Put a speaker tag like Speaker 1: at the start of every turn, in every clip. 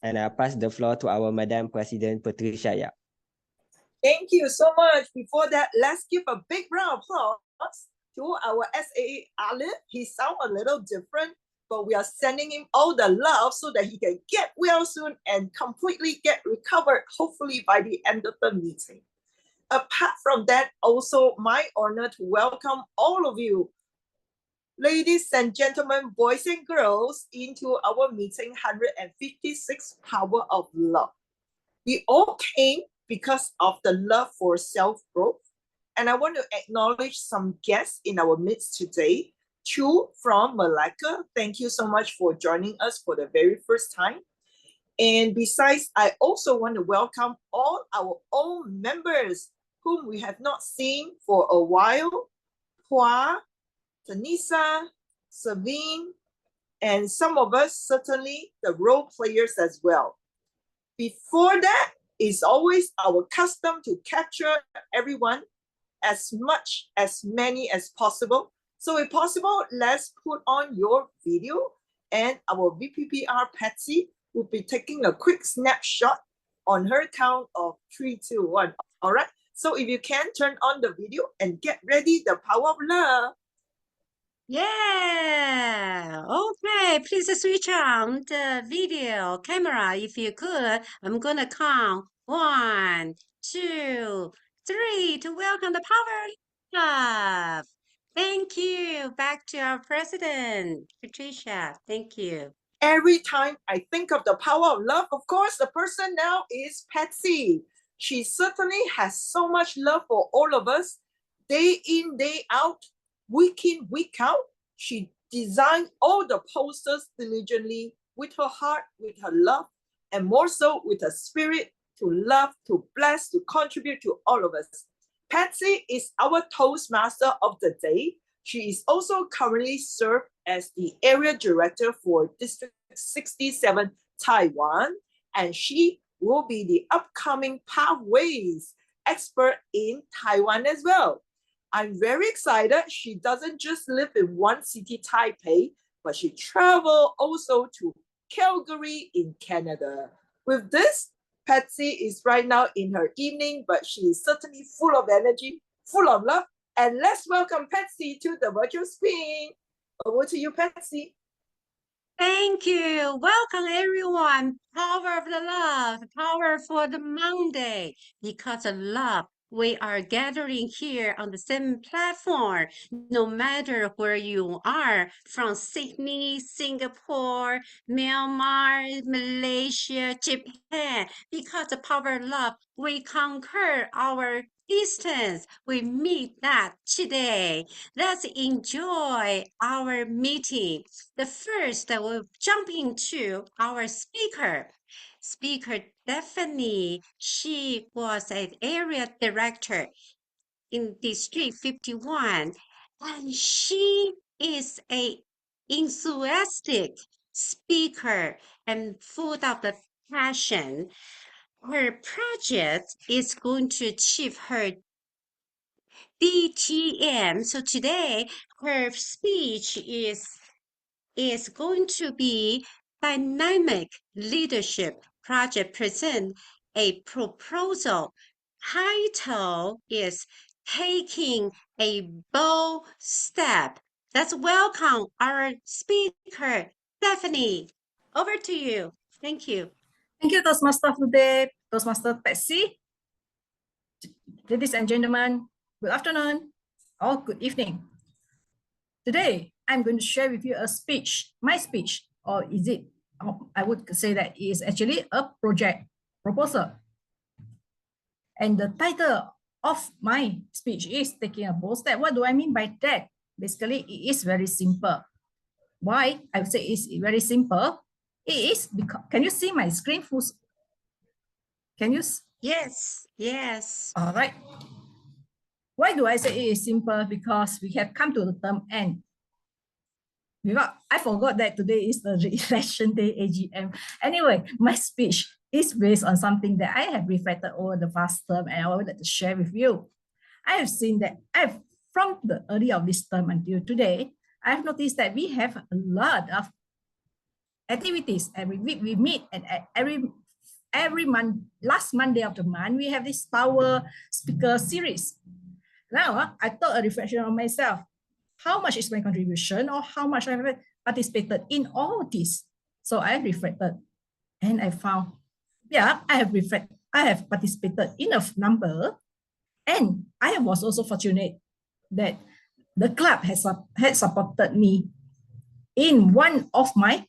Speaker 1: And I pass the floor to our Madam President, Patricia Yap.
Speaker 2: Thank you so much. Before that, let's give a big round of applause to our SAA Alif. He sounds a little different, but we are sending him all the love so that he can get well soon and completely get recovered, hopefully by the end of the meeting. Apart from that, also my honor to welcome all of you, ladies and gentlemen, boys and girls, into our meeting 156 Power of Love. We all came because of the love for self-growth. And I want to acknowledge some guests in our midst today. Chu from Malacca, thank you so much for joining us for the very first time. And besides, I also want to welcome all our own members whom we have not seen for a while. Hua, Tanisa, Savine, and some of us, certainly the role players as well. Before that, it's always our custom to capture everyone as many as possible. So if possible, let's put on your video and our VPPR Patsy will be taking a quick snapshot on her count of 3, 2, 1. All right. So if you can turn on the video and get ready, the power of love.
Speaker 3: Yeah, okay, please switch on the video camera if you could. I'm gonna count 1, 2, 3 to welcome the power of love. Thank you. Back to our president, Patricia. Thank you.
Speaker 2: Every time I think of the power of love, of course, the person now is Patsy. She certainly has so much love for all of us, day in, day out, week in, week out. She designed all the posters diligently with her heart, with her love, and more so with her spirit to love, to bless, to contribute to all of us. Patsy is our Toastmaster of the day. She is also currently served as the area director for District 67, Taiwan, and she will be the upcoming pathways expert in Taiwan as well. I'm very excited. She doesn't just live in one city, Taipei, but she traveled also to Calgary in Canada. With this, Patsy is right now in her evening, but she is certainly full of energy, full of love. And let's welcome Patsy to the virtual screen. Over to you, Patsy.
Speaker 3: Thank you. Welcome, everyone. Power of the love, power for the Monday. Because of love, we are gathering here on the same platform, no matter where you are, from Sydney, Singapore, Myanmar, Malaysia, Japan. Because of power of love, we conquer our distance. We meet that today. Let's enjoy our meeting. The first, we'll jump into our speaker. Speaker Stephanie, she was an area director in District 51, and she is a enthusiastic speaker and full of the passion. Her project is going to achieve her DTM. So today, her speech is going to be Dynamic Leadership Project present a proposal. Title is Taking a Bold Step. Let's welcome our speaker, Stephanie. Over to you. Thank you.
Speaker 4: Thank you, Toastmaster today, Toastmaster Patsy. Ladies and gentlemen, good afternoon or good evening. Today, I'm going to share with you a speech, my speech, or is it, I would say that it is actually a project proposal. And the title of my speech is Taking a Bold Step. What do I mean by that? Basically, it is very simple. Why I would say it's very simple? It is because, can you see my screen? Can you?
Speaker 3: Yes, yes.
Speaker 4: All right. Why do I say it is simple? Because we have come to the term end. I forgot that today is the election day AGM. Anyway, my speech is based on something that I have reflected over the past term and I would like to share with you. I have seen that from the early of this term until today, I've noticed that we have a lot of activities. Every week we meet, and every month, last Monday of the month, we have this power speaker series. Now, I thought a reflection on myself. How much is my contribution, or how much I have participated in all this? So I reflected, and I found, yeah, I have participated in a number, and I was also fortunate that the club had supported me in one of my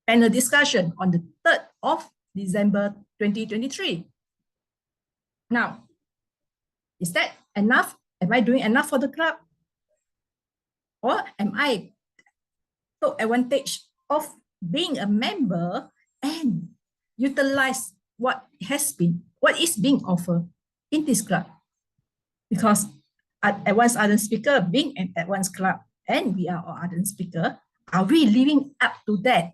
Speaker 4: panel discussion on the 3rd of December 2023. Now, is that enough? Am I doing enough for the club? Or am I took advantage of being a member and utilize what is being offered in this club? Because Advanced Ardent Speaker being an advanced club, and we are all Ardent Speaker, are we living up to that,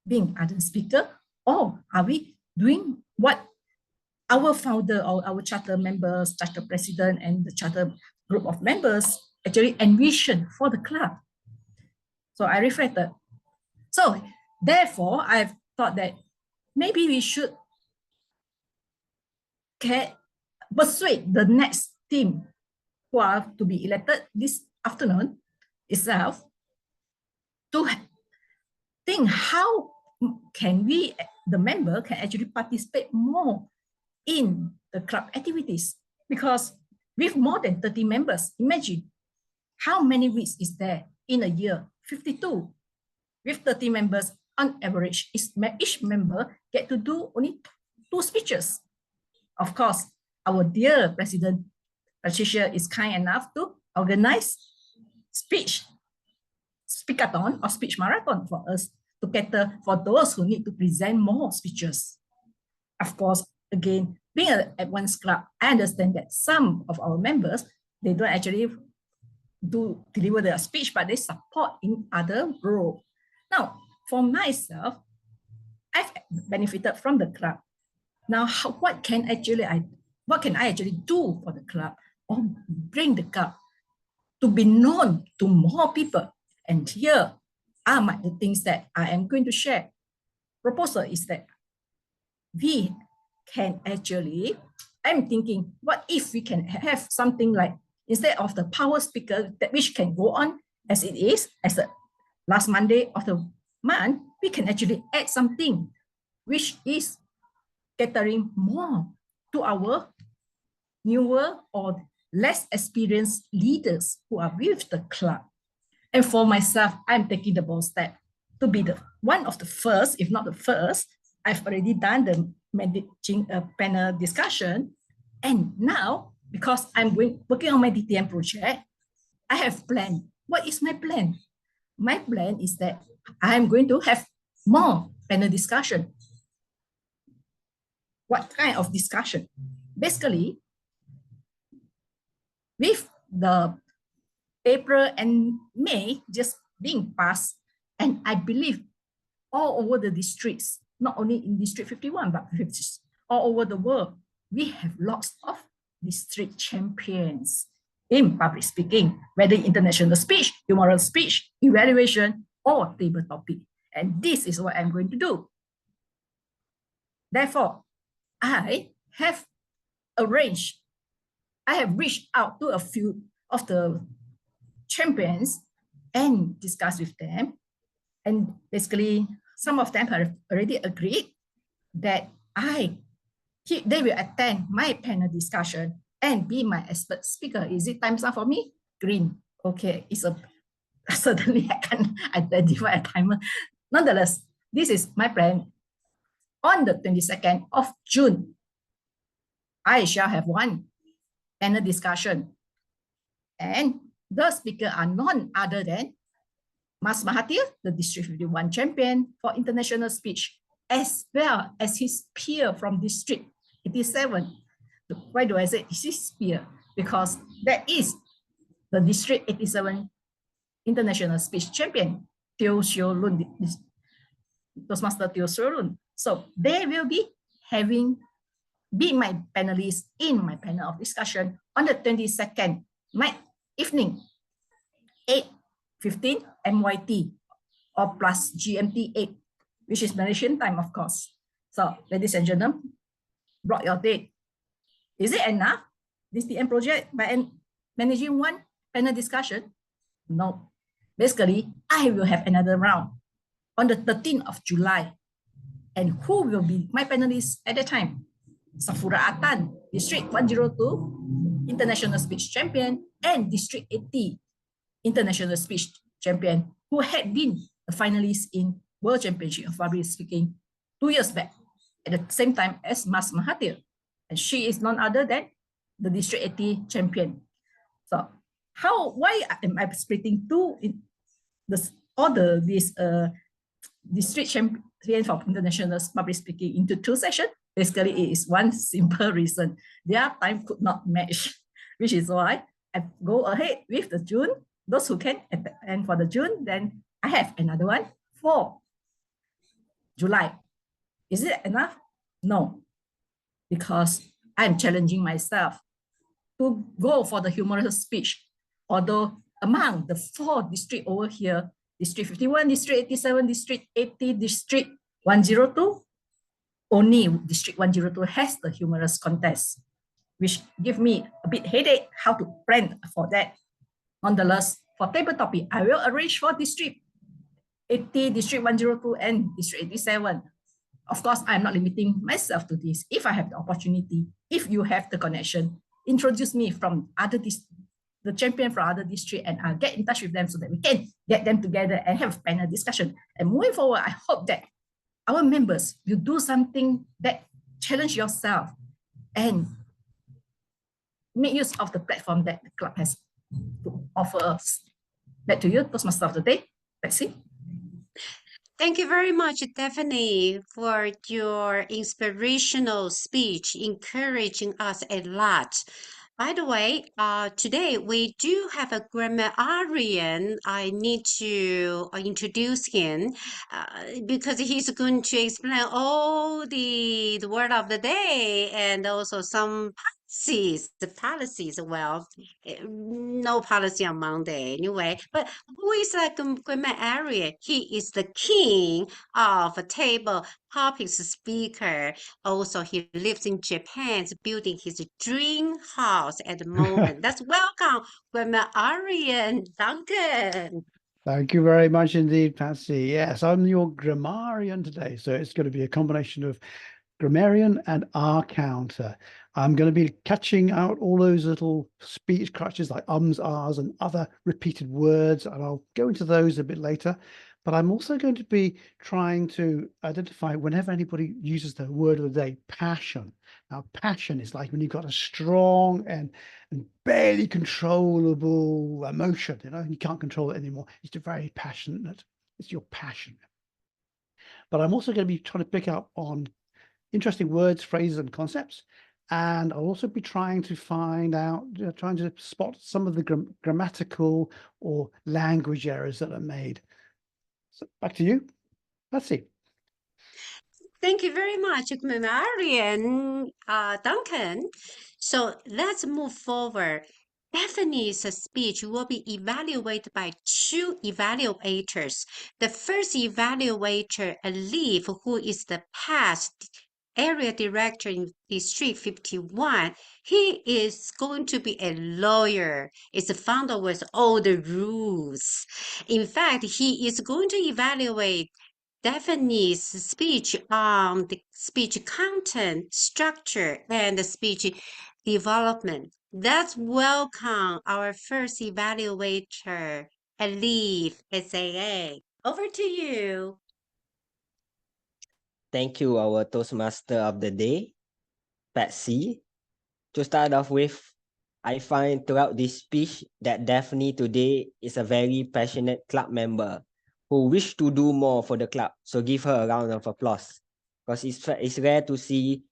Speaker 4: being Ardent Speaker, or are we doing what our founder or our charter members, charter president, and the charter group of members actually envision for the club? So I reflected. So therefore, I've thought that maybe we should persuade the next team who are to be elected this afternoon itself to think how can we, the member, can actually participate more in the club activities. Because with more than 30 members, imagine how many weeks is there in a year? 52. With 30 members, on average, each member get to do only 2 speeches. Of course, our dear President Patricia is kind enough to organize speakathon or speech marathon for us to cater for those who need to present more speeches. Of course, again, being an advanced club, I understand that some of our members, they don't actually deliver their speech, but they support in other roles. Now, for myself, I've benefited from the club. Now, what can I actually do for the club, or bring the club to be known to more people? And here are the things that I am going to share. Proposal is that we can actually, I'm thinking, what if we can have something like, instead of the power speaker that which can go on as it is, as the last Monday of the month, we can actually add something which is catering more to our newer or less experienced leaders who are with the club. And for myself, I'm taking the bold step to be the one of the first, if not the first. I've already done the managing a panel discussion. And now, because I'm working on my DTM project, I have planned. What is my plan? My plan is that I'm going to have more panel discussion. What kind of discussion? Basically, with the April and May just being passed, and I believe all over the districts, not only in District 51, but all over the world, we have lots of district champions in public speaking, whether international speech, humoral speech, evaluation, or table topic. And this is what I'm going to do. Therefore, I have reached out to a few of the champions and discussed with them. And basically, some of them have already agreed that they will attend my panel discussion and be my expert speaker. Is it time's up for me? Green. Okay, certainly I can identify a timer. Nonetheless, this is my plan. On the 22nd of June, I shall have one panel discussion. And the speaker are none other than Mas Mahathir, the District 51 champion for international speech, as well as his peer from District 87. Why do I say his peer? Because that is the District 87 international speech champion, Teo Sio Lun, Toastmaster Teo Sio Lun. So they will be my panelists in my panel of discussion on the 22nd night evening, 8:15 MYT or plus GMT 8, which is Malaysian time, of course. So, ladies and gentlemen, block your date. Is it enough? This TM project by managing one panel discussion? No. Basically, I will have another round on the 13th of July. And who will be my panelists at that time? Safura Atan, District 102, International Speech Champion, and District 80, International Speech Champion, who had been a finalist in World Championship of Public Speaking 2 years back, at the same time as Mas Mahathir. And she is none other than the District 80 champion. So why am I splitting these district champion for international public speaking into 2 sessions? Basically, it is one simple reason. Their time could not match, which is why I go ahead with the June, those who can, and for the June, then I have another one for July. Is it enough? No, because I'm challenging myself to go for the humorous speech. Although among the 4 districts over here, District 51, District 87, District 80, District 102, only District 102 has the humorous contest, which give me a bit headache how to plan for that. Nonetheless, for table topic, I will arrange for District 80, District 102, and District 87. Of course, I'm not limiting myself to this. If I have the opportunity, if you have the connection, introduce me from the champion from other district, and I'll get in touch with them so that we can get them together and have a panel discussion. And moving forward, I hope that our members will do something that challenge yourself and make use of the platform that the club has to offer us. Back to you, Toastmaster of the Day, Betsy.
Speaker 3: Thank you very much, Daphne, for your inspirational speech, encouraging us a lot. By the way, today we do have a grammarian. I need to introduce him because he's going to explain all the word of the day and also some policies. Well, no policy on Monday anyway. But who is a grammarian? He is the king of a table topics speaker. Also, he lives in Japan, building his dream house at the moment. That's welcome, grammarian Duncan.
Speaker 5: Thank you very much indeed, Patsy. Yes, I'm your grammarian today. So it's going to be a combination of grammarian and R counter. I'm going to be catching out all those little speech crutches like ums, ahs, and other repeated words, and I'll go into those a bit later. But I'm also going to be trying to identify whenever anybody uses the word of the day, passion. Now, passion is like when you've got a strong and barely controllable emotion, you can't control it anymore. It's very passionate. It's your passion. But I'm also going to be trying to pick up on interesting words, phrases, and concepts. And I'll also be trying to find out, trying to spot some of the grammatical or language errors that are made. So back to you, Patsy.
Speaker 3: Thank you very much, grammarian Duncan. So let's move forward. Daphne's speech will be evaluated by 2 evaluators. The first evaluator, Alif, who is the past area director in District 51, he is going to be a lawyer. It's a founder with all the rules. In fact, he is going to evaluate Daphne's speech on the speech content, structure, and the speech development. Let's welcome our first evaluator, Alif, SAA. Over to you.
Speaker 1: Thank you, our Toastmaster of the Day, Patsy. To start off with, I find throughout this speech that Daphne today is a very passionate club member who wish to do more for the club. So give her a round of applause, because it's rare to see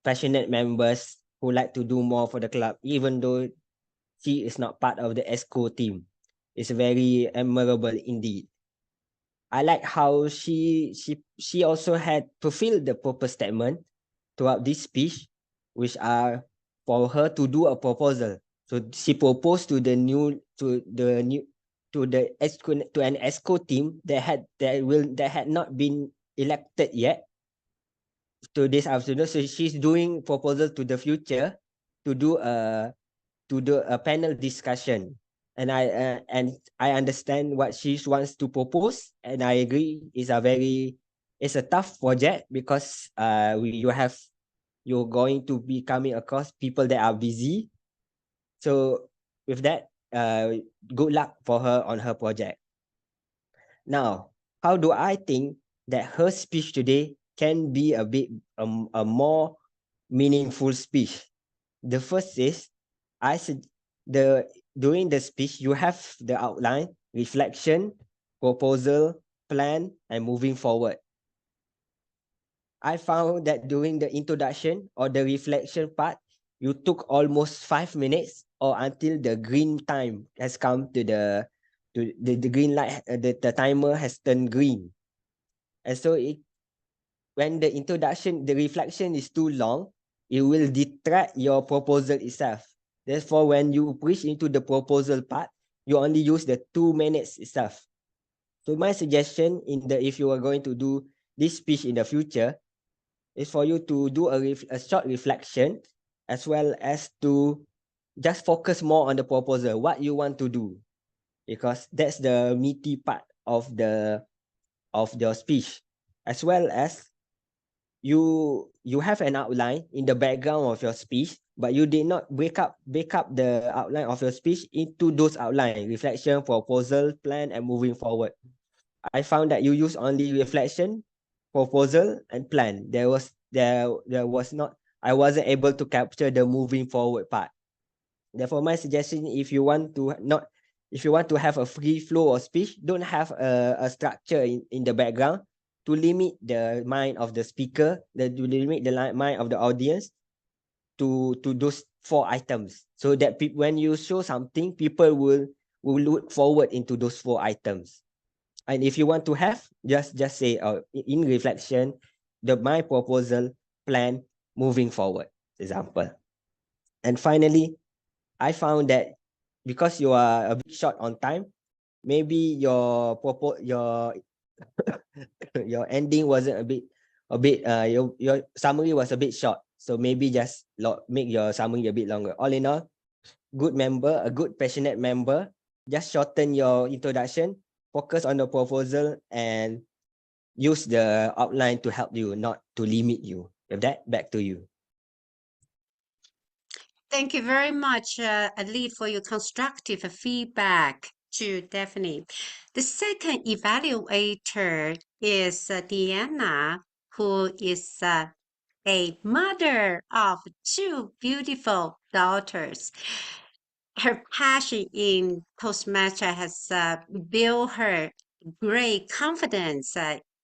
Speaker 1: passionate members who like to do more for the club, even though she is not part of the ESCO team. It's very admirable indeed. I like how she also had fulfilled the purpose statement throughout this speech, which are for her to do a proposal. So she proposed to the to an ESCO team that had not been elected yet to this afternoon. So she's doing proposal to the future to do a panel discussion. And I understand what she wants to propose, and I agree it's a tough project because you're going to be coming across people that are busy. So with that, good luck for her on her project. Now, how do I think that her speech today can be a more meaningful speech? The first is, during the speech, you have the outline, reflection, proposal, plan, and moving forward. I found that during the introduction or the reflection part, you took almost 5 minutes or until the green time has come to the green light, the timer has turned green. And so when the introduction, the reflection is too long, it will detract your proposal itself. Therefore, when you push into the proposal part, you only use the 2 minutes itself. So my suggestion if you are going to do this speech in the future is for you to do a short reflection, as well as to just focus more on the proposal, what you want to do, because that's the meaty part of your speech, as well as you have an outline in the background of your speech, but you did not break up the outline of your speech into those outline: reflection, proposal, plan, and moving forward. I found that you use only reflection, proposal, and plan. There was not, I wasn't able to capture the moving forward part. Therefore, my suggestion, if you want to have a free flow of speech, don't have a structure in the background to limit the mind of the speaker, to limit the mind of the audience to those 4 items, so that when you show something, people will look forward into those 4 items. And if you want to have, just say in reflection, my proposal, plan, moving forward, example. And finally, I found that because you are a bit short on time, maybe your your ending wasn't your summary was a bit short. So maybe just make your summary a bit longer. All in all, a good passionate member, just shorten your introduction, focus on the proposal, and use the outline to help you, not to limit you. With that, back to you.
Speaker 3: Thank you very much, Alit, for your constructive feedback to Daphne. The second evaluator is Deanna, who is a mother of 2 beautiful daughters. Her passion in Toastmaster has built her great confidence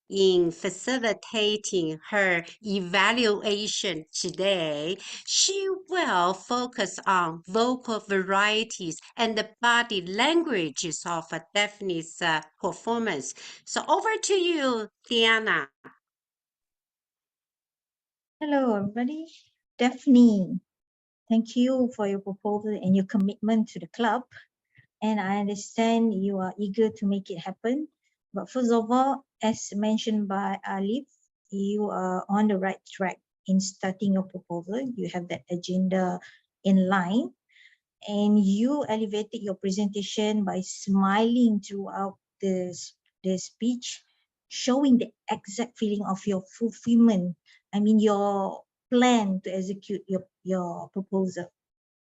Speaker 3: in facilitating her evaluation today. She will focus on vocal varieties and the body languages of Daphne's performance. So over to you, Diana.
Speaker 6: Hello, everybody. Daphne, thank you for your proposal and your commitment to the club. And I understand you are eager to make it happen. But first of all, as mentioned by Alif, you are on the right track in starting your proposal. You have that agenda in line, and you elevated your presentation by smiling throughout the speech, showing the exact feeling of your fulfillment. I mean, your plan to execute your proposal.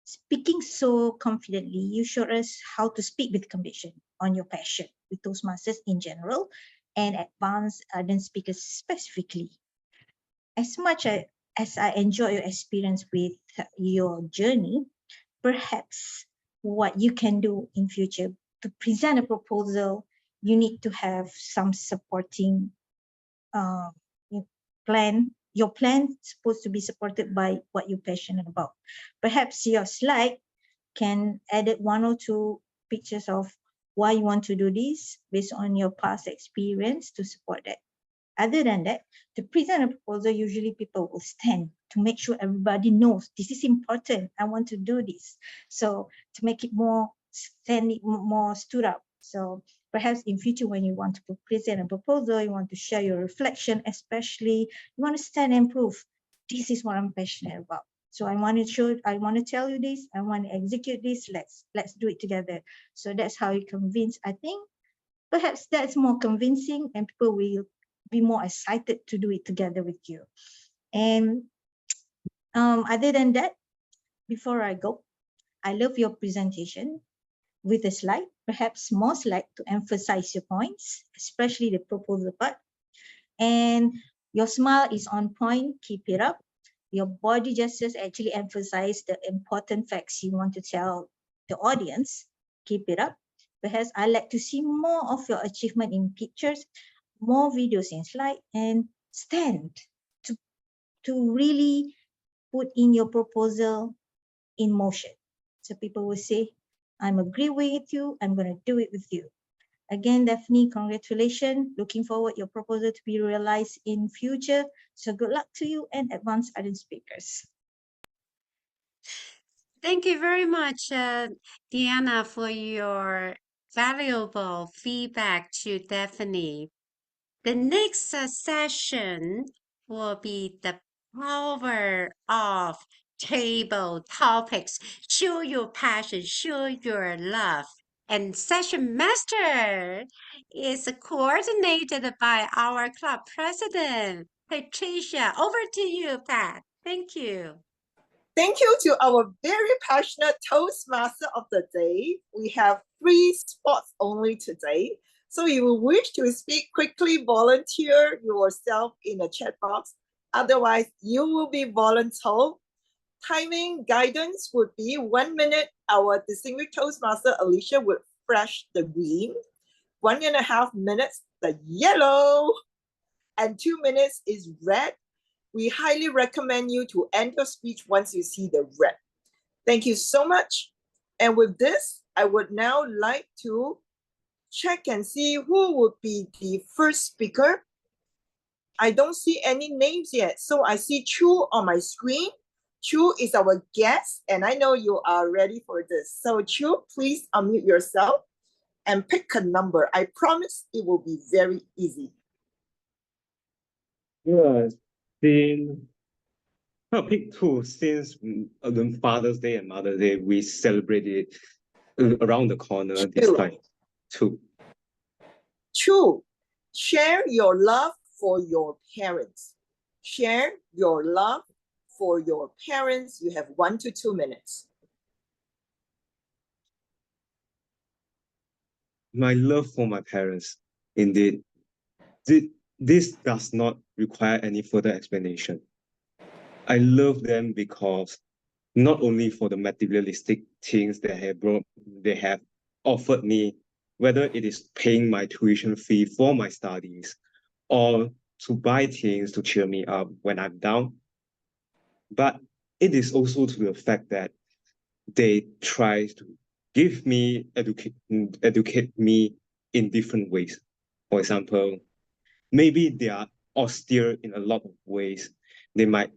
Speaker 6: Speaking so confidently, you showed us how to speak with conviction on your passion with Toastmasters in general and advanced ArdentSpeakers specifically. As much as I enjoy your experience with your journey, perhaps what you can do in future to present a proposal, you need to have some supporting plan. Your plan is supposed to be supported by what you're passionate about. Perhaps your slide can edit 1 or 2 pictures of why you want to do this based on your past experience to support that. Other than that, to present a proposal, usually people will stand to make sure everybody knows this is important. I want to do this. So to make it more stood up, So perhaps in future, when you want to present a proposal, you want to share your reflection, especially you want to stand and prove, this is what I'm passionate about. So I want to tell you this, I want to execute this, let's do it together. So that's how you convince. I think perhaps that's more convincing and people will be more excited to do it together with you. And other than that, before I go, I love your presentation with a slide, perhaps more slide to emphasize your points, especially the proposal part. And your smile is on point, keep it up. Your body gestures actually emphasize the important facts you want to tell the audience, keep it up. Perhaps I like to see more of your achievement in pictures, more videos in slide, and stand to really put in your proposal in motion. So people will say, I'm agree with you, I'm going to do it with you. Again, Daphne, congratulations. Looking forward your proposal to be realized in future. So good luck to you and advance ArdentSpeakers.
Speaker 3: Thank you very much, Diana, for your valuable feedback to Daphne. The next session will be the power of table topics. Show your passion, show your love. And session master is coordinated by our club president, Patricia. Over to you, Pat. Thank you.
Speaker 2: Thank you to our very passionate Toastmaster of the day. We have 3 spots only today. So if you wish to speak, quickly volunteer yourself in the chat box. Otherwise, you will be voluntold. Timing guidance would be 1 minute. Our distinguished Toastmaster Alicia would flash the green. 1.5 minutes, the yellow. And 2 minutes is red. We highly recommend you to end your speech once you see the red. Thank you so much. And with this, I would now like to check and see who would be the first speaker. I don't see any names yet. So I see Chu on my screen. Chu is our guest, and I know you are ready for this. So Chu, please unmute yourself and pick a number. I promise it will be very easy.
Speaker 7: Yeah, I'll pick 2 since the Father's Day and Mother's Day, we celebrated around the corner this time. 2.
Speaker 2: Chu, share your love for your parents. Share your love for your parents. You have 1 to 2 minutes.
Speaker 7: My love for my parents, indeed. This does not require any further explanation. I love them because not only for the materialistic things they have offered me, whether it is paying my tuition fee for my studies or to buy things to cheer me up when I'm down, but it is also to the fact that they try to give me, educate me in different ways. For example, maybe they are austere in a lot of ways. They might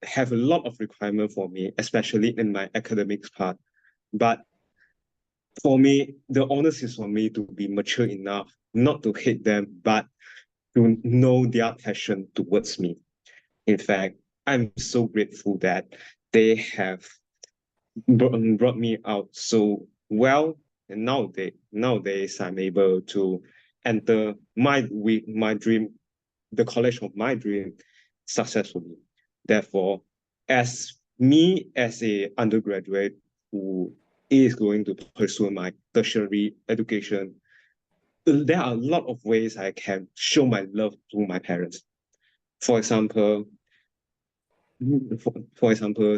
Speaker 7: have a lot of requirement for me, especially in my academics part. But for me, the onus is for me to be mature enough, not to hate them, but to know their passion towards me. In fact, I'm so grateful that they have brought me out so well, and nowadays I'm able to enter my dream, the college of my dream, successfully. Therefore, as a undergraduate who is going to pursue my tertiary education, there are a lot of ways I can show my love to my parents. For example,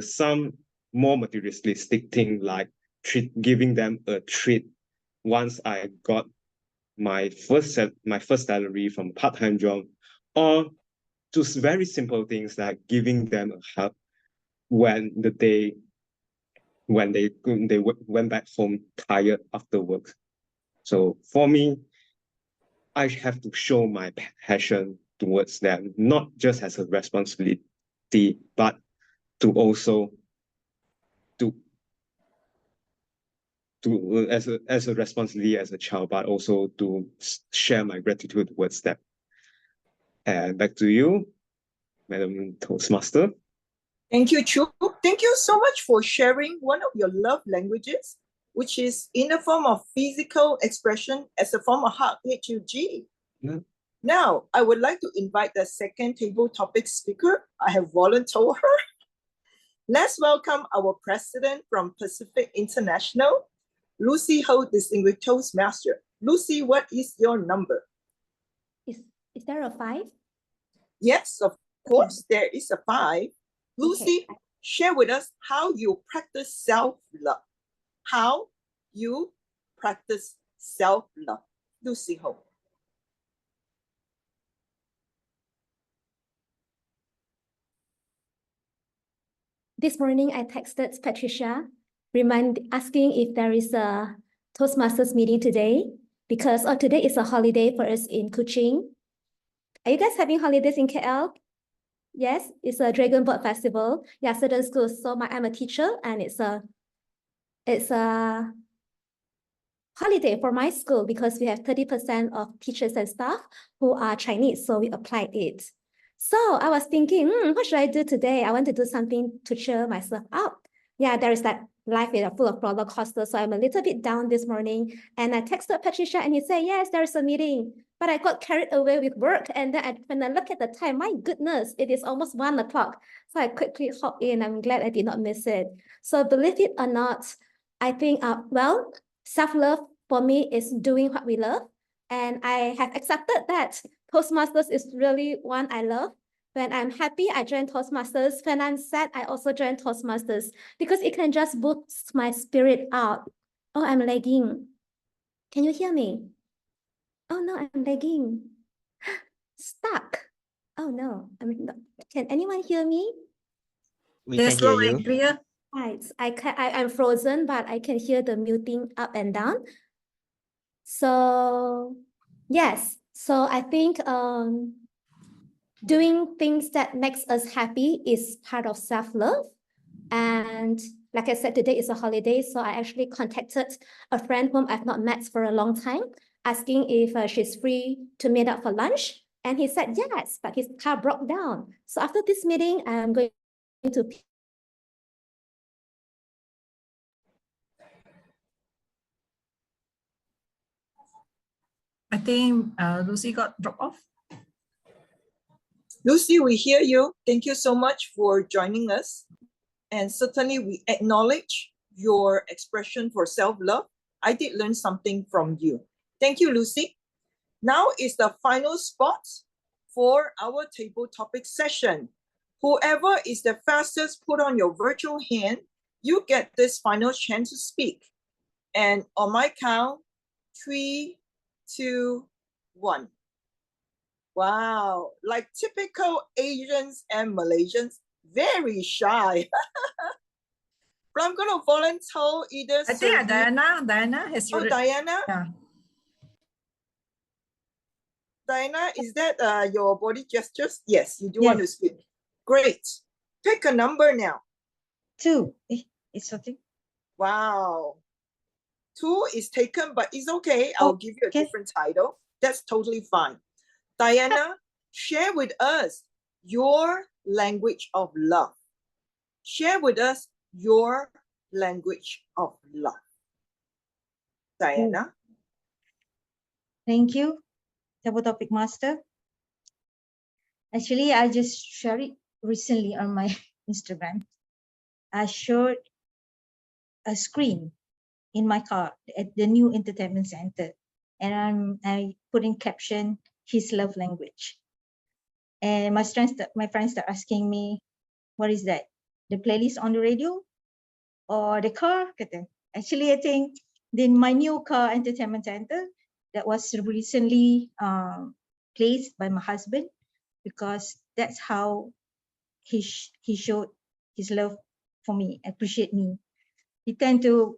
Speaker 7: some more materialistic thing like giving them a treat once I got my first salary from part-time job, or just very simple things like giving them a hug when they went back home tired after work. So for me, I have to show my passion towards them, not just as a responsibility, but to also to as a responsibility as a child, but also to share my gratitude towards them. And back to you, Madam Toastmaster.
Speaker 2: Thank you, Chu. Thank you so much for sharing one of your love languages, which is in the form of physical expression as a form of hug, HUG.
Speaker 7: Yeah.
Speaker 2: Now, I would like to invite the second table topic speaker. I have volunteered her. Let's welcome our president from Pacific International, Lucy Ho, Distinguished Toastmaster. Lucy, what is your number?
Speaker 8: Is there a 5?
Speaker 2: Yes, of course, there is a 5. Lucy,
Speaker 8: Okay.
Speaker 2: share with us how you practice self-love. How you practice self-love. Lucy Ho.
Speaker 8: This morning, I texted Patricia, asking if there is a Toastmasters meeting today, because today is a holiday for us in Kuching. Are you guys having holidays in KL? Yes, it's a Dragon Boat Festival. Yeah, certain schools. So I'm a teacher, and it's a holiday for my school because we have 30% of teachers and staff who are Chinese. So we applied it. So I was thinking, what should I do today? I want to do something to cheer myself up. Yeah, there is that life is full of roller coasters. So I'm a little bit down this morning. And I texted Patricia and he said, yes, there's a meeting. But I got carried away with work. And then when I look at the time, my goodness, it is almost 1 o'clock. So I quickly hopped in. I'm glad I did not miss it. So believe it or not, I think, self-love for me is doing what we love. And I have accepted that Toastmasters is really one I love. When I'm happy, I join Toastmasters. When I'm sad, I also join Toastmasters because it can just boost my spirit out. Oh, I'm lagging. Can you hear me? Oh no, I'm lagging. Stuck. Oh no, can anyone hear me?
Speaker 1: We can hear you.
Speaker 4: Clear.
Speaker 8: Right, I'm frozen, but I can hear the muting up and down. So yes, so I think doing things that makes us happy is part of self-love. And like I said, today is a holiday, so I actually contacted a friend whom I've not met for a long time, asking if she's free to meet up for lunch. And he said yes, but his car broke down. So after this meeting, I'm going to
Speaker 4: I think Lucy got dropped off.
Speaker 2: Lucy, we hear you. Thank you so much for joining us. And certainly we acknowledge your expression for self-love. I did learn something from you. Thank you, Lucy. Now is the final spot for our table topic session. Whoever is the fastest, put on your virtual hand. You get this final chance to speak. And on my count, 3, 2, 1. Wow, like typical Asians and Malaysians, very shy. But I'm going to volunteer either.
Speaker 4: I think Diana has.
Speaker 2: Oh, Diana?
Speaker 4: Yeah.
Speaker 2: Diana, is that your body gestures? Yes, you do want to speak. Great. Pick a number now.
Speaker 6: 2. It's something.
Speaker 2: Wow. 2 is taken, but it's okay. I'll give you a different title. That's totally fine. Diana, share with us your language of love. Share with us your language of love. Diana.
Speaker 6: Thank you, Table Topic Master. Actually, I just shared it recently on my Instagram. I showed a screen in my car at the new entertainment center, and I put in caption his love language. And my friends start asking me, what is that? The playlist on the radio or the car? Actually, I think my new car entertainment center that was recently placed by my husband, because that's how he showed his love for me, appreciate me. He tend to,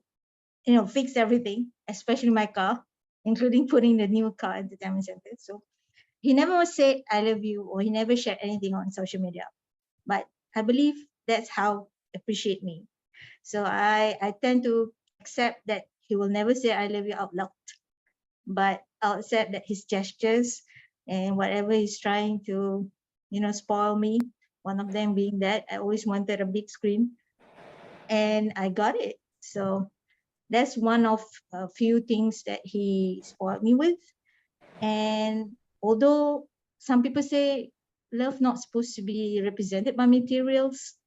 Speaker 6: fix everything, especially my car, including putting the new car entertainment center. So he never said I love you, or he never shared anything on social media, but I believe that's how appreciate me. So I tend to accept that he will never say I love you out loud, but I'll accept that his gestures and whatever he's trying to, spoil me. One of them being that I always wanted a big screen, and I got it. So that's one of a few things that he spoiled me with. And although some people say love not supposed to be represented by materials,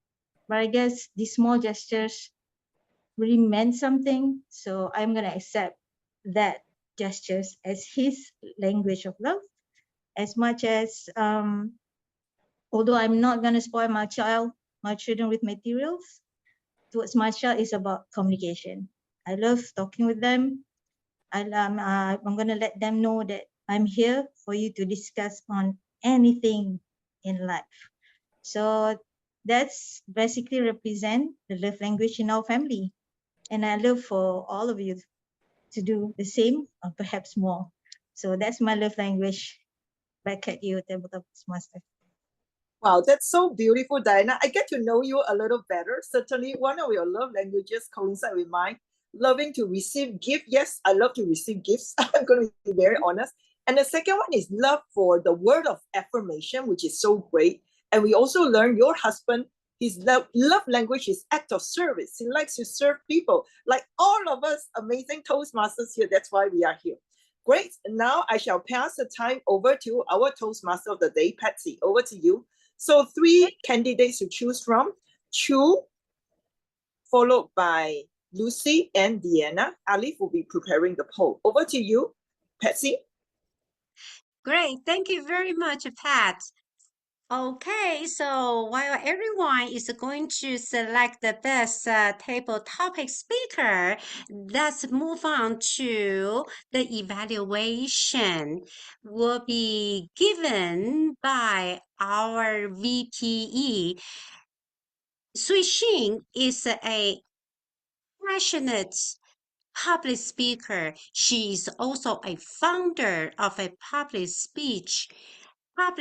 Speaker 6: but I guess these small gestures really meant something. So I'm going to accept that gestures as his language of love, as much as, although I'm not going to spoil my children with materials, towards my child is about communication. I love talking with them. I'm going to let them know that I'm here for you to discuss on anything in life. So that's basically represent the love language in our family. And I love for all of you to do the same or perhaps more. So that's my love language. Back at you, Tabletop Master.
Speaker 2: Wow, that's so beautiful, Diana. I get to know you a little better. Certainly, one of your love languages coincide with mine. Loving to receive gifts. Yes, I love to receive gifts. I'm going to be very honest. And the second one is love for the word of affirmation, which is so great. And we also learned your husband, his love language is act of service. He likes to serve people, like all of us amazing Toastmasters here. That's why we are here. Great. Now I shall pass the time over to our Toastmaster of the day, Patsy. Over to you. So 3 candidates to choose from: Chu, followed by Lucy and Deanna. Alif will be preparing the poll. Over to you, Patsy.
Speaker 3: Great. Thank you very much, Pat. Okay, so while everyone is going to select the best table topic speaker, let's move on to the evaluation will be given by our VPE. Sui Xing is a passionate public speaker. She is also a founder of a public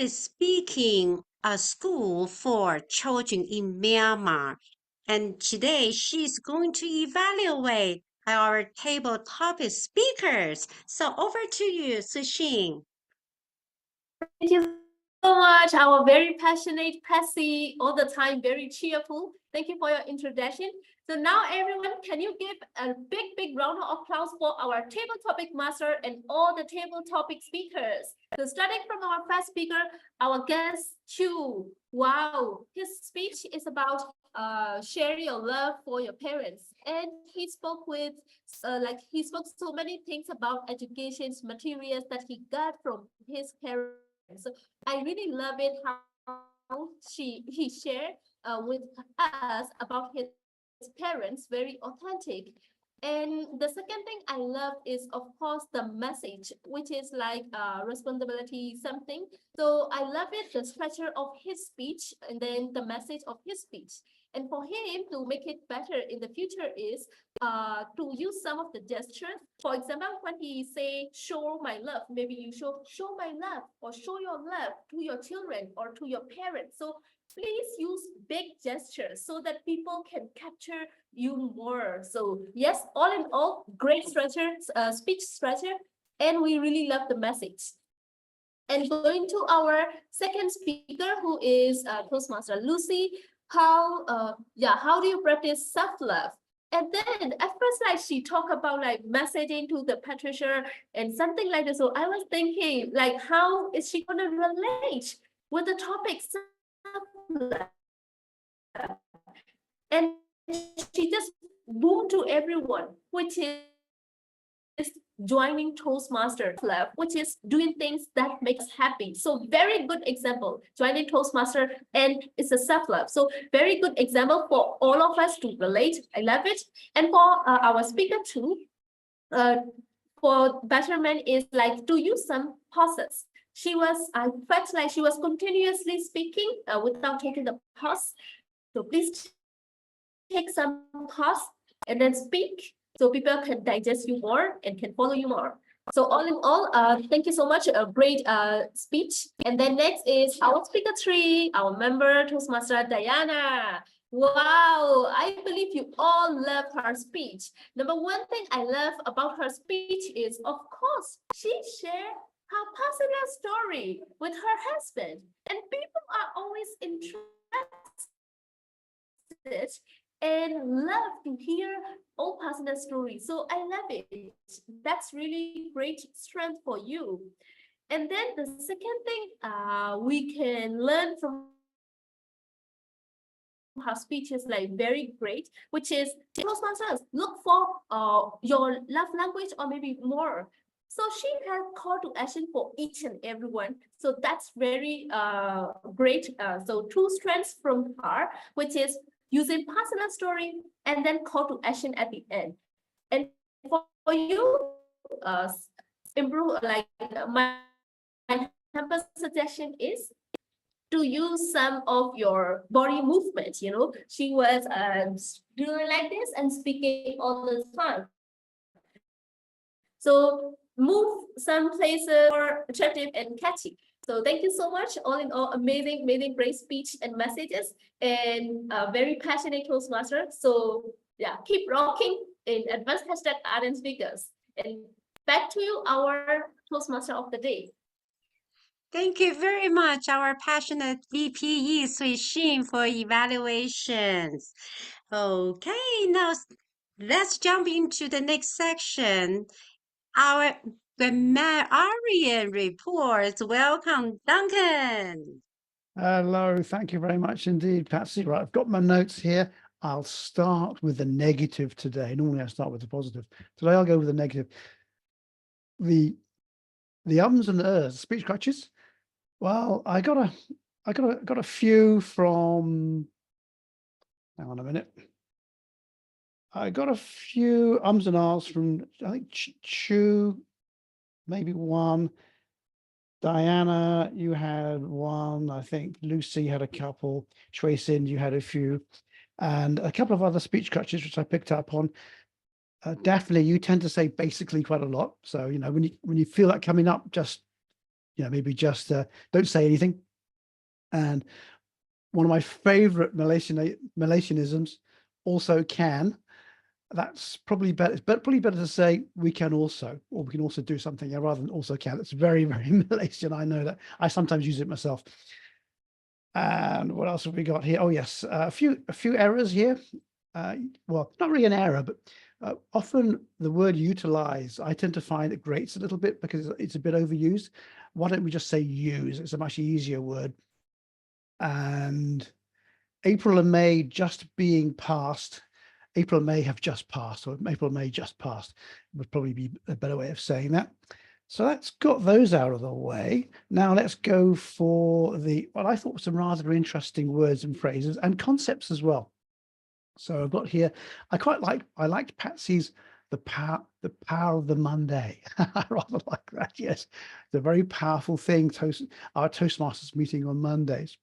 Speaker 3: speaking school for children in Myanmar. And today she's going to evaluate our table topic speakers. So over to you, Sushing.
Speaker 9: Thank you so much. Our very passionate, Patsy, all the time, very cheerful. Thank you for your introduction. So now everyone, can you give a big round of applause for our table topic master and all the table topic speakers. So starting from our first speaker, our guest, Chu. Wow, his speech is about sharing your love for your parents. And he spoke with, he spoke so many things about education materials that he got from his parents. So I really love it how he shared with us about his parents, very authentic. And the second thing I love is, of course, the message, which is like responsibility something. So I love it, the structure of his speech and then the message of his speech. And for him to make it better in the future is to use some of the gestures. For example, when he say, show my love, maybe you show my love or show your love to your children or to your parents. So please use big gestures so that people can capture you more. So yes, all in all, great structure, speech structure, and we really love the message. And going to our second speaker, who is Toastmaster Lucy. How do you practice self-love? And then at first, she talked about messaging to the Patricia and something like that. So I was thinking, how is she gonna relate with the topic self-love? And she just boomed to everyone, which is joining Toastmaster Club, which is doing things that makes happy. So very good example, joining Toastmaster, and it's a self-love. So very good example for all of us to relate. I love it. And for our speaker too, for betterment is to use some pauses. I felt like she was continuously speaking without taking the pause. So please take some pause and then speak, so people can digest you more and can follow you more. So all in all, thank you so much. A great speech. And then next is our speaker 3, our member Toastmaster Diana. Wow, I believe you all love her speech. Number one thing I love about her speech is, of course, she shared her personal story with her husband. And people are always interested and love to hear all personal stories. So I love it. That's really great strength for you. And then the second thing we can learn from her speech is like very great, which is Toastmasters, look for your love language or maybe more. So she has call to action for each and everyone. So that's very great. So two strengths from her, which is using personal story and then call to action at the end. And for you, improve, like my humble suggestion is to use some of your body movements. She was doing like this and speaking all the time. So move some places more attractive and catchy. So thank you so much. All in all, amazing, great speech and messages, and very passionate Toastmaster. So yeah, keep rocking in advanced hashtag ArdentSpeakers. And back to you, our Toastmaster of the day.
Speaker 3: Thank you very much, our passionate VPE Sui Xin, for evaluations. Okay, now let's jump into the next section. Our grammarian reports. Welcome, Duncan.
Speaker 5: Hello, thank you very much indeed, Patsy. Right, I've got my notes here. I'll start with the negative today. Normally I start with the positive. Today I'll go with the negative. The ums and the ers, speech crutches. Well, I got a few from. Hang on a minute. I got a few ums and ahs from, I think, Chu, maybe one. Diana, you had one. I think Lucy had a couple. Shui Sin, you had a few. And a couple of other speech crutches, which I picked up on. Daphne, you tend to say basically quite a lot. So, when you feel that coming up, just, maybe just don't say anything. And one of my favorite Malaysianisms, also can. That's probably better. It's probably better to say we can also, or we can also do something rather than also can. It's very, very Malaysian. I know that. I sometimes use it myself. And what else have we got here? Oh yes, a few errors here. Well, not really an error, but often the word utilize, I tend to find it grates a little bit because it's a bit overused. Why don't we just say use? It's a much easier word. And April and May just being past. April and May have just passed, or April and May just passed would probably be a better way of saying that. So that's got those out of the way. Now let's go for what I thought were some rather interesting words and phrases and concepts as well. So I've got here, I liked Patsy's the power of the Monday. I rather like that, yes. It's a very powerful thing, our Toastmasters meeting on Mondays.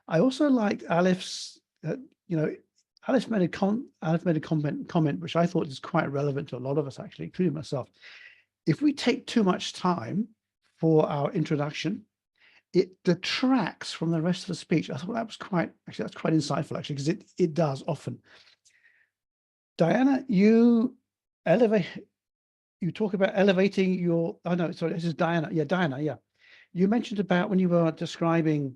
Speaker 5: I also liked Alif's, Alif made a comment which I thought is quite relevant to a lot of us, actually, including myself. If we take too much time for our introduction, it detracts from the rest of the speech. I thought that was that's quite insightful, actually, because it does often. Diana, you talk about elevating your. Oh no, sorry, this is Diana. Yeah, Diana. Yeah, you mentioned about when you were describing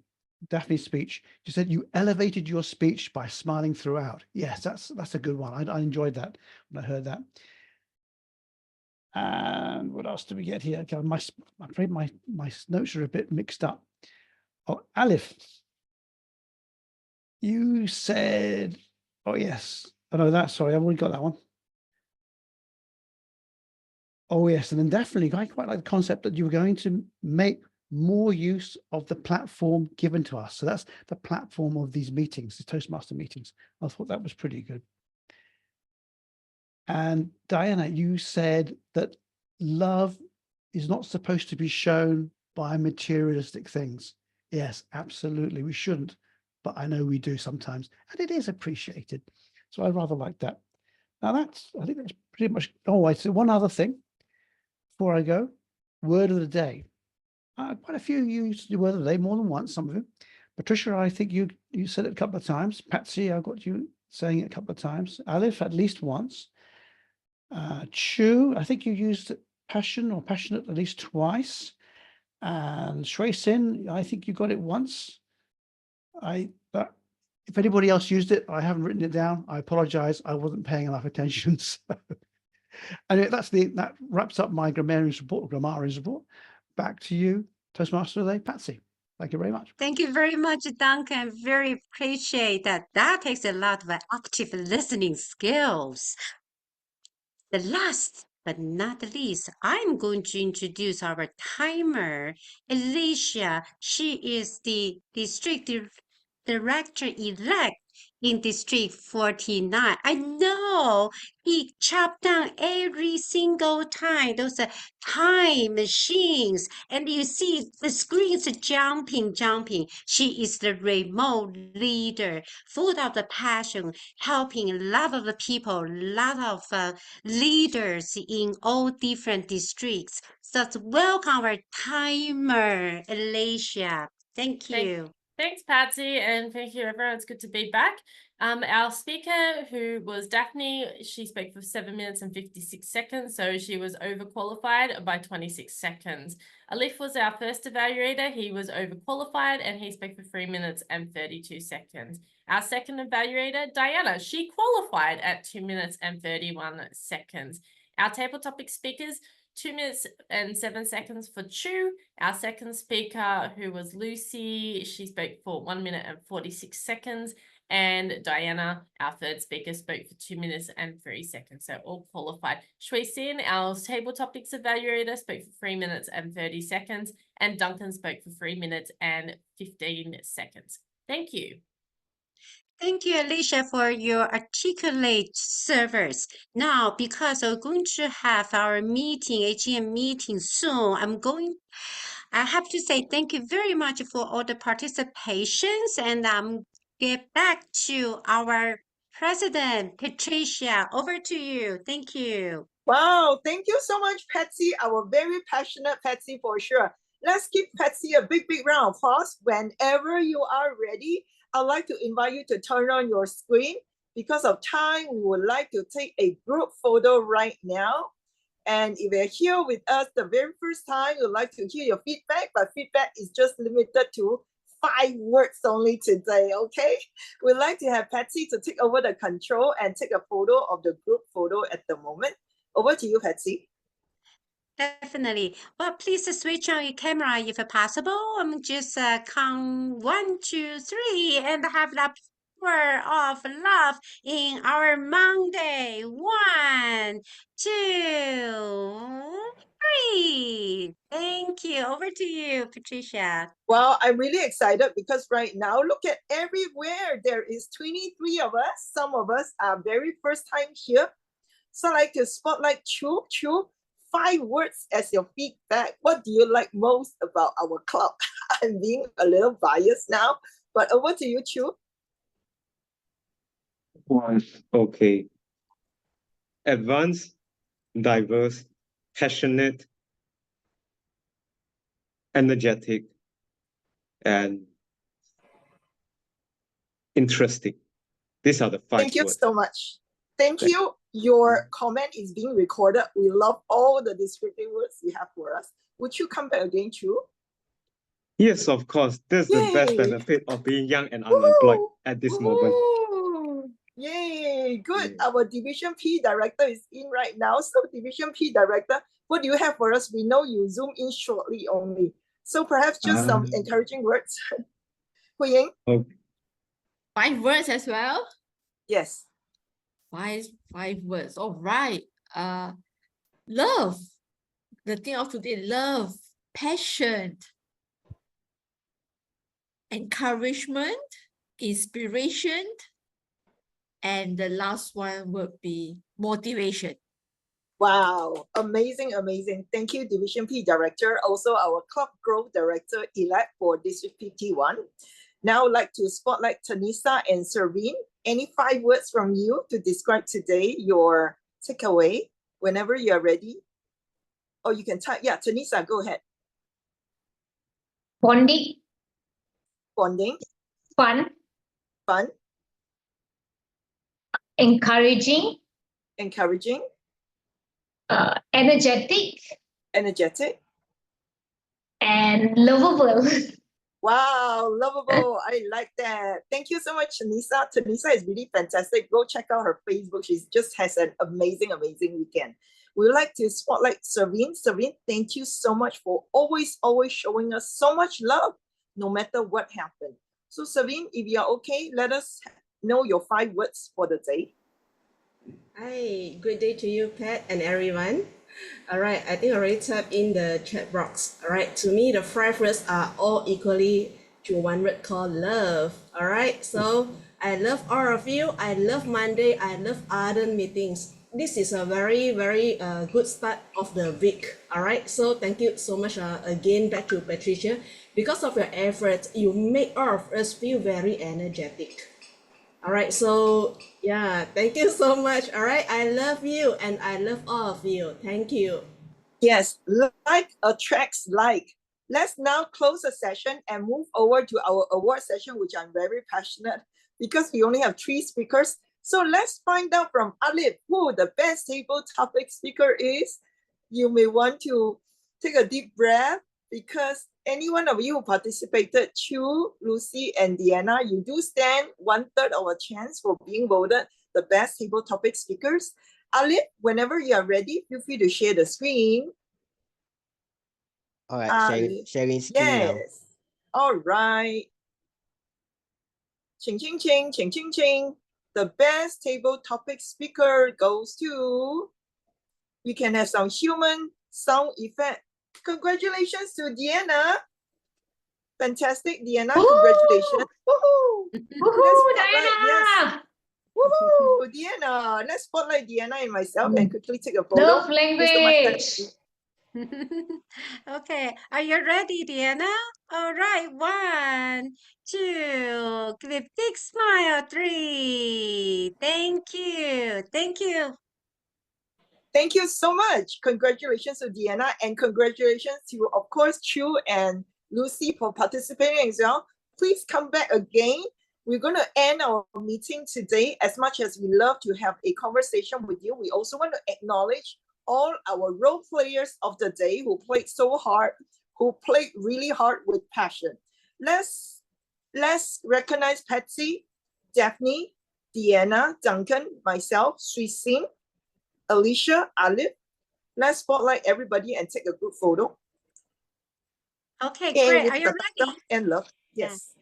Speaker 5: Daphne's speech, you said you elevated your speech by smiling throughout. Yes, that's a good one. I enjoyed that when I heard that. And what else do we get here? Okay, I'm afraid my notes are a bit mixed up. Oh, Alif, you said, oh yes, oh no, sorry, I've already got that one. Oh yes, and then definitely I quite like the concept that you were going to make more use of the platform given to us. So that's the platform of these meetings, the Toastmaster meetings. I thought that was pretty good. And Diana, you said that love is not supposed to be shown by materialistic things. Yes, absolutely, we shouldn't, but I know we do sometimes, and it is appreciated. So I rather like that. Now I think that's pretty much. Oh, I see one other thing before I go. Word of the day. Quite a few use the word of the day, more than once, some of them. Patricia, I think you said it a couple of times. Patsy, I got you saying it a couple of times. Alif, at least once. Chu, I think you used passion or passionate at least twice. And Shui Sin, I think you got it once. But if anybody else used it, I haven't written it down. I apologize. I wasn't paying enough attention. So. Anyway, that wraps up my grammarian report. Back to you, Toastmaster today, Patsy. Thank you very much.
Speaker 3: Thank you very much, Duncan. Very appreciate that. That takes a lot of active listening skills. The last but not the least, I'm going to introduce our timer, Alicia. She is the district director-elect in District 49. I know he chopped down every single time those time machines, and you see the screens jumping. She is the remote leader, full of the passion, helping a lot of the people, a lot of leaders in all different districts. So let's welcome our timer, Alicia. Thank you.
Speaker 10: Thanks, Patsy, and thank you, everyone. It's good to be back. Our speaker, who was Daphne, she spoke for 7 minutes and 56 seconds, so she was overqualified by 26 seconds. Alif was our first evaluator. He was overqualified, and he spoke for 3 minutes and 32 seconds. Our second evaluator, Diana, she qualified at 2 minutes and 31 seconds. Our table topic speakers, 2 minutes and 7 seconds for Chu. Our second speaker, who was Lucy, she spoke for 1 minute and 46 seconds. And Diana, our third speaker, spoke for 2 minutes and 3 seconds. So all qualified. Shui Sin, our table topics evaluator, spoke for 3 minutes and 30 seconds. And Duncan spoke for 3 minutes and 15 seconds. Thank you.
Speaker 3: Thank you, Alicia, for your articulate service. Now, because we're going to have our meeting, AGM meeting soon, I have to say thank you very much for all the participations, and get back to our president, Patricia. Over to you. Thank you.
Speaker 2: Wow, thank you so much, Patsy, our very passionate Patsy for sure. Let's give Patsy a big round of applause. Whenever you are ready, I'd like to invite you to turn on your screen. Because of time, we would like to take a group photo right now. And if you're here with us the very first time, we'd like to hear your feedback, but feedback is just limited to 5 words only today, okay? We'd like to have Patsy to take over the control and take a photo of the group photo at the moment. Over to you, Patsy.
Speaker 3: Definitely. Well, please switch on your camera if possible. Just count 1, 2, 3, and have that power of love in our Monday. 1, 2, 3. Thank you. Over to you, Patricia.
Speaker 2: Well, I'm really excited because right now, look at everywhere. There is 23 of us. Some of us are very first time here. So I'd like to spotlight Chu. 5 words as your feedback. What do you like most about our club? I'm being a little biased now, but over to you, Chu.
Speaker 7: Okay. Advanced, diverse, passionate, energetic, and interesting. These are the 5
Speaker 2: Thank you
Speaker 7: words.
Speaker 2: so much. Thank you. Your comment is being recorded. We love all the descriptive words you have for us. Would you come back again, Chu?
Speaker 7: Yes, of course. That's the best
Speaker 2: Yay.
Speaker 7: benefit of being young and unemployed at this moment.
Speaker 2: Yay, good. Our Division P director is in right now. So Division P director, what do you have for us? We know you zoom in shortly only. So perhaps just some encouraging words. Hui Ying?
Speaker 7: Okay.
Speaker 11: 5 words as well?
Speaker 2: Yes.
Speaker 11: 5 words. All right. Love. The thing of today, love, passion, encouragement, inspiration, and the last one would be motivation.
Speaker 2: Wow, amazing. Thank you, Division P Director, also our Club Growth Director-elect for District 51. Now I'd like to spotlight Tanisa and Serene. Any 5 words from you to describe today your takeaway whenever you're ready? Or you can type, yeah, Tanisa, go ahead.
Speaker 12: Bonding,
Speaker 2: bonding,
Speaker 12: fun,
Speaker 2: fun,
Speaker 12: encouraging,
Speaker 2: encouraging,
Speaker 12: energetic,
Speaker 2: energetic.
Speaker 12: and lovable.
Speaker 2: Wow, lovable. I like that. Thank you so much, Tanisa. Tanisa is really fantastic. Go check out her Facebook. She just has an amazing, amazing weekend. We would like to spotlight Serene. Serene, thank you so much for always showing us so much love, no matter what happened. So Serene, if you're okay, let us know your 5 words for the day.
Speaker 13: Hi, good day to you, Pat, and everyone. All right, I think I already tapped in the chat box. All right, to me, the 5 words are all equally to one word called love. All right, so I love all of you. I love Monday. I love Arden meetings. This is a very, very good start of the week. All right, so thank you so much again back to Patricia. Because of your efforts, you make all of us feel very energetic. All right, so yeah, thank you so much. All right, I love you and I love all of you. Thank you.
Speaker 2: Yes, like attracts like. Let's now close the session and move over to our award session, which I'm very passionate because we only have 3 speakers. So let's find out from Alif who the best table topic speaker is. You may want to take a deep breath because any one of you who participated, Chu, Lucy, and Deanna, you do stand 1/3 of a chance for being voted the best table topic speakers. Alif, whenever you are ready, feel free to share the screen.
Speaker 1: All right, sharing screen now.
Speaker 2: Yes. All right. Ching, ching, ching, ching, ching, ching. The best table topic speaker goes to, we can have some human sound effect. Congratulations to Deanna. Fantastic, Deanna. Congratulations. Woohoo!
Speaker 12: Woohoo, Diana!
Speaker 2: Yes. Woohoo, Deanna. Let's spotlight Deanna and myself and quickly take a photo.
Speaker 12: Love language.
Speaker 3: Okay, are you ready, Diana? All right, 1, 2, give big smile, 3. Thank you. Thank you.
Speaker 2: Thank you so much. Congratulations to Deanna and congratulations to, of course, Chu and Lucy for participating as well. Please come back again. We're going to end our meeting today. As much as we love to have a conversation with you, we also want to acknowledge all our role players of the day who played so hard, who played really hard with passion. Let's recognize Patsy, Daphne, Deanna, Duncan, myself, Sui Sing, Alicia, Alif. Let's spotlight everybody and take a group photo.
Speaker 3: Okay,
Speaker 2: And
Speaker 3: great.
Speaker 2: with
Speaker 3: Are you
Speaker 2: the
Speaker 3: ready?
Speaker 2: thumbs up and love. Yes.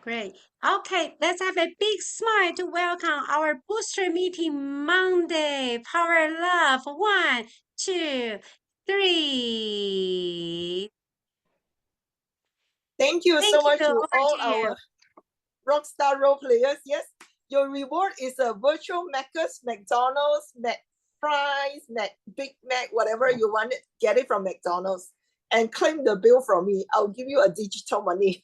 Speaker 3: Great. Okay, let's have a big smile to welcome our booster meeting Monday. Power Love. 1, 2, 3.
Speaker 2: Thank you so much to
Speaker 3: Over
Speaker 2: all
Speaker 3: to you.
Speaker 2: our rockstar role players. Yes, your reward is a virtual Macca's, McDonald's, McFries, Big Mac, whatever you want it, get it from McDonald's and claim the bill from me. I'll give you a digital money.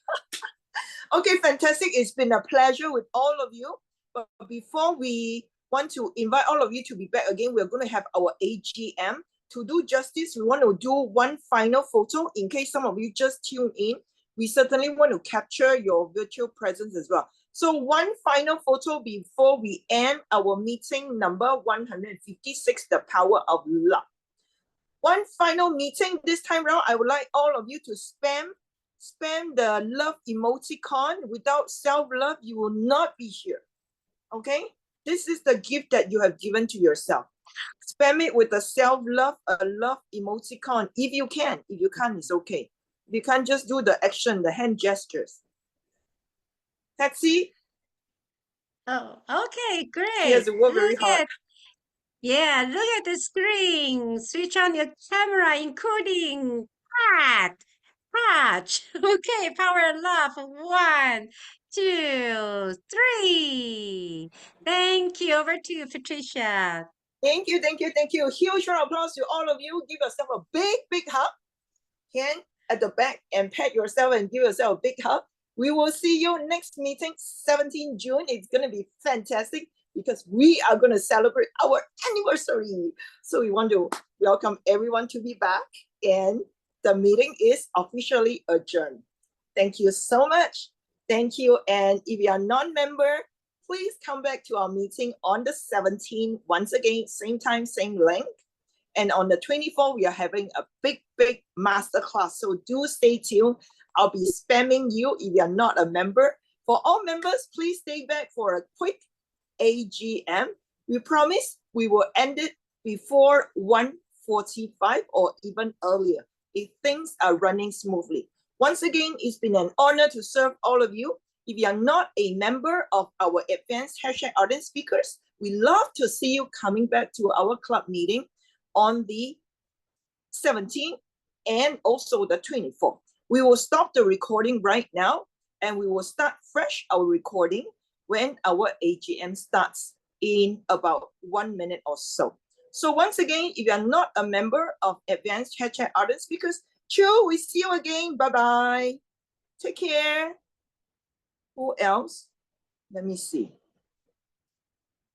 Speaker 2: Okay, fantastic. It's been a pleasure with all of you. But before we want to invite all of you to be back again, we're going to have our AGM. To do justice, we want to do one final photo in case some of you just tuned in. We certainly want to capture your virtual presence as well. So one final photo before we end our meeting number 156, the power of love. One final meeting this time around. I would like all of you to spam the love emoticon. Without self-love, you will not be here. Okay? This is the gift that you have given to yourself. Spam it with a self-love, a love emoticon if you can. If you can't, it's okay. You can't just do the action, the hand gestures. Taxi?
Speaker 3: Oh, okay, great.
Speaker 2: She has to work very hard.
Speaker 3: Yeah, look at the screen. Switch on your camera, including that. Touch. Okay, power and love. 1, 2, 3. Thank you. Over to you, Patricia.
Speaker 2: Thank you, thank you, thank you. Huge round of applause to all of you. Give yourself a big, big hug. Hand at the back and pat yourself and give yourself a big hug. We will see you next meeting, 17 June. It's going to be fantastic because we are going to celebrate our anniversary. So we want to welcome everyone to be back, and the meeting is officially adjourned. Thank you so much. Thank you. And if you are non-member, please come back to our meeting on the 17th. Once again, same time, same link. And on the 24th, we are having a big masterclass. So do stay tuned. I'll be spamming you if you're not a member. For all members, please stay back for a quick AGM. We promise we will end it before 1:45 or even earlier if things are running smoothly. Once again, it's been an honor to serve all of you. If you are not a member of our advanced #ArdentSpeakers, we love to see you coming back to our club meeting on the 17th and also the 24th. We will stop the recording right now and we will start fresh our recording when our AGM starts in about 1 minute or so. So once again, if you are not a member of Advanced #ArdentSpeakers, Chu, we see you again. Bye-bye. Take care. Who else? Let me see.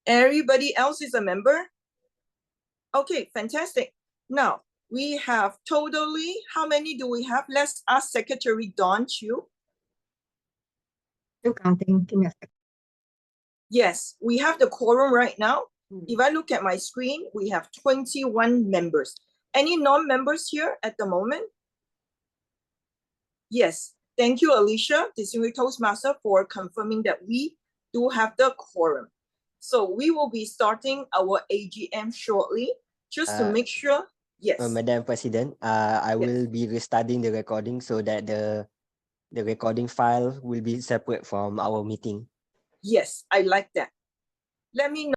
Speaker 2: Everybody else is a member? Okay, fantastic. Now, we have totally, how many do we have? Let's ask Secretary Dawn Chu.
Speaker 4: Still counting. Give me a second.
Speaker 2: Yes, we have the quorum right now. If I look at my screen, we have 21 members. Any non-members here at the moment? Yes, thank you, Alicia, Distinguished Toastmaster, for confirming that we do have the quorum. So we will be starting our AGM shortly, just to make sure. Yes.
Speaker 1: Madam President, I will be restarting the recording so that the recording file will be separate from our meeting.
Speaker 2: Yes, I like that. Let me know.